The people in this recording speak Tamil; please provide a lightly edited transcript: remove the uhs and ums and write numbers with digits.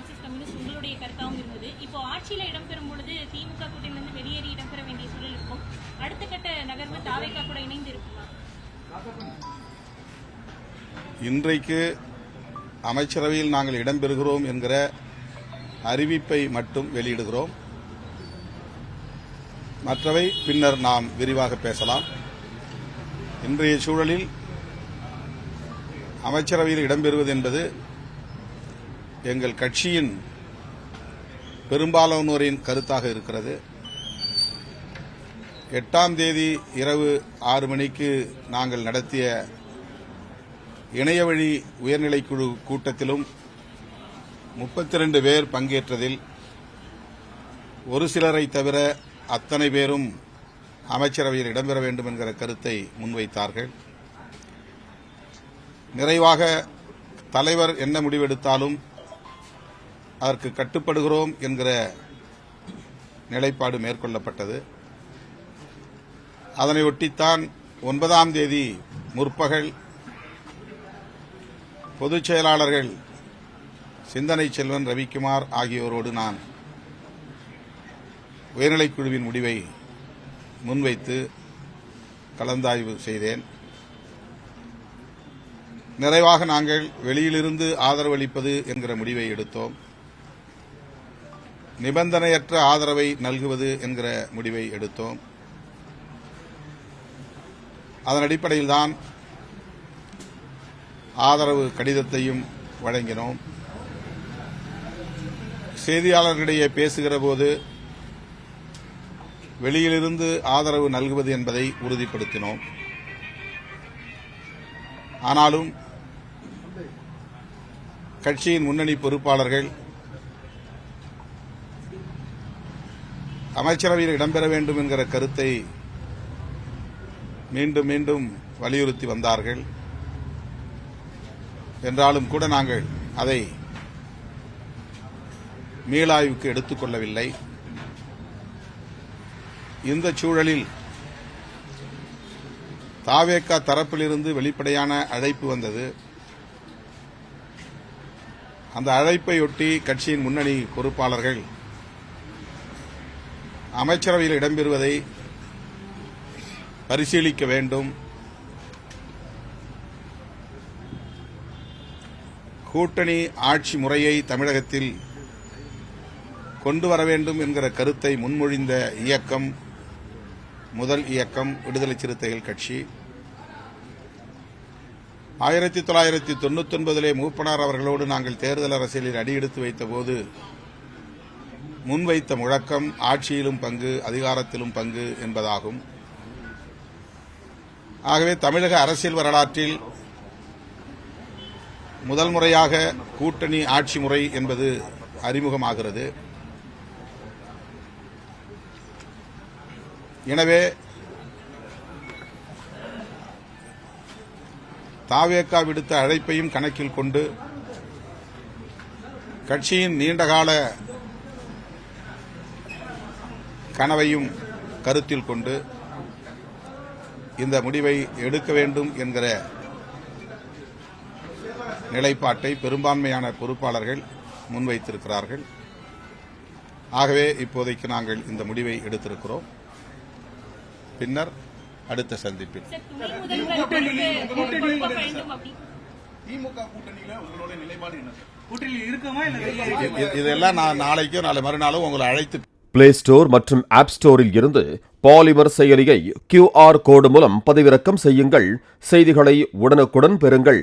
மார்க்சிஸ்ட் கம்யூனிஸ்ட் உங்களுடைய கருத்தாகவும் இருந்தது. இப்போ ஆட்சியில் இடம்பெறும் பொழுது திமுக கூட்டணியிலிருந்து வெளியேறி இடம்பெற வேண்டிய சூழல் இருக்கும். அடுத்த கட்ட நகர்வு தாவேகா கூட இணைந்து இருக்குமா? இன்றைக்கு அமைச்சரவையில் நாங்கள் இடம்பெறுகிறோம் என்கிற அறிவிப்பை மட்டும் வெளியிடுகிறோம். மற்றவை பின்னர் நாம் விரிவாக பேசலாம். இன்றைய சூழலில் அமைச்சரவையில் இடம்பெறுவது என்பது எங்கள் கட்சியின் பெரும்பாலானோரின் கருத்தாக இருக்கிறது. 8ஆம் தேதி இரவு 6 மணிக்கு நாங்கள் நடத்திய இணையவழி உயர்நிலைக்குழு கூட்டத்திலும் 32 பேர் பங்கேற்றதில் ஒரு சிலரை தவிர அத்தனை பேரும் அமைச்சரவையில் இடம்பெற வேண்டும் என்கிற கருத்தை முன்வைத்தார்கள். நிறைவாக தலைவர் என்ன முடிவெடுத்தாலும் அதற்கு கட்டுப்படுகிறோம் என்கிற நிலைப்பாடு மேற்கொள்ளப்பட்டது. அதனையொட்டித்தான் 9ஆம் தேதி முற்பகல் பொதுச் செயலாளர்கள் சிந்தனை செல்வன், ரவிக்குமார் ஆகியோரோடு நான் உயர்நிலைக்குழுவின் முடிவை முன்வைத்து கலந்தாய்வு செய்தேன். நிறைவாக நாங்கள் வெளியிலிருந்து ஆதரவு அளிப்பது என்கிற முடிவை எடுத்தோம். நிபந்தனையற்ற ஆதரவை நல்குவது என்கிற முடிவை எடுத்தோம். அதன் அடிப்படையில்தான் ஆதரவு கடிதத்தையும் வழங்கினோம். செய்தியாளர்களிடையே பேசுகிற போது வெளியிலிருந்து ஆதரவு நல்குவது என்பதை உறுதிப்படுத்தினோம். ஆனாலும் கட்சியின் முன்னணி பொறுப்பாளர்கள் அமைச்சரவையில் இடம்பெற வேண்டும் என்கிற கருத்தை மீண்டும் மீண்டும் வலியுறுத்தி வந்தார்கள். என்றாலும் கூட நாங்கள் அதை மீளாய்வுக்கு எடுத்துக் கொள்ளவில்லை. இந்த சூழலில் தாவேகா தரப்பிலிருந்து வெளிப்படையான அழைப்பு வந்தது. அந்த அழைப்பையொட்டி கட்சியின் முன்னணி பொறுப்பாளர்கள் அமைச்சரவையில் இடம்பெறுவதை பரிசீலிக்க வேண்டும், கூட்டணி ஆட்சி முறையை தமிழகத்தில் கொண்டு வர வேண்டும் என்கிற கருத்தை முன்மொழிந்த இயக்கம் முதல் இயக்கம் விடுதலை சிறுத்தைகள் கட்சி. 1999 மூப்பனார் அவர்களோடு நாங்கள் தேர்தல் அரசியலில் அடியெடுத்து வைத்தபோது முன்வைத்த முழக்கம் ஆட்சியிலும் பங்கு, அதிகாரத்திலும் பங்கு என்பதாகும். ஆகவே தமிழக அரசியல் வரலாற்றில் முதல் முறையாக கூட்டணி ஆட்சி முறை என்பது அறிமுகமாகிறது. எனவே தாவேகா விடுத்த அழைப்பையும் கணக்கில் கொண்டு கட்சியின் நீண்டகால கனவையும் கருத்தில் கொண்டு இந்த முடிவை எடுக்க வேண்டும் என்கிற நிலைப்பாட்டை பெரும்பான்மையான பொறுப்பாளர்கள் முன்வைத்திருக்கிறார்கள். ஆகவே இப்போதைக்கு நாங்கள் இந்த முடிவை எடுத்திருக்கிறோம். பின்னர் அடுத்த சந்திப்பில் இதெல்லாம் நான் நாளைக்கோ நாளை மறுநாளும் உங்களை அழைத்து பிளே ஸ்டோர் மற்றும் ஆப் ஸ்டோரில் இருந்து பாலிமர் செயலியை QR கோடு மூலம் பதிவிறக்கம் செய்யுங்கள். செய்திகளை உடனுக்குடன் பெறுங்கள்.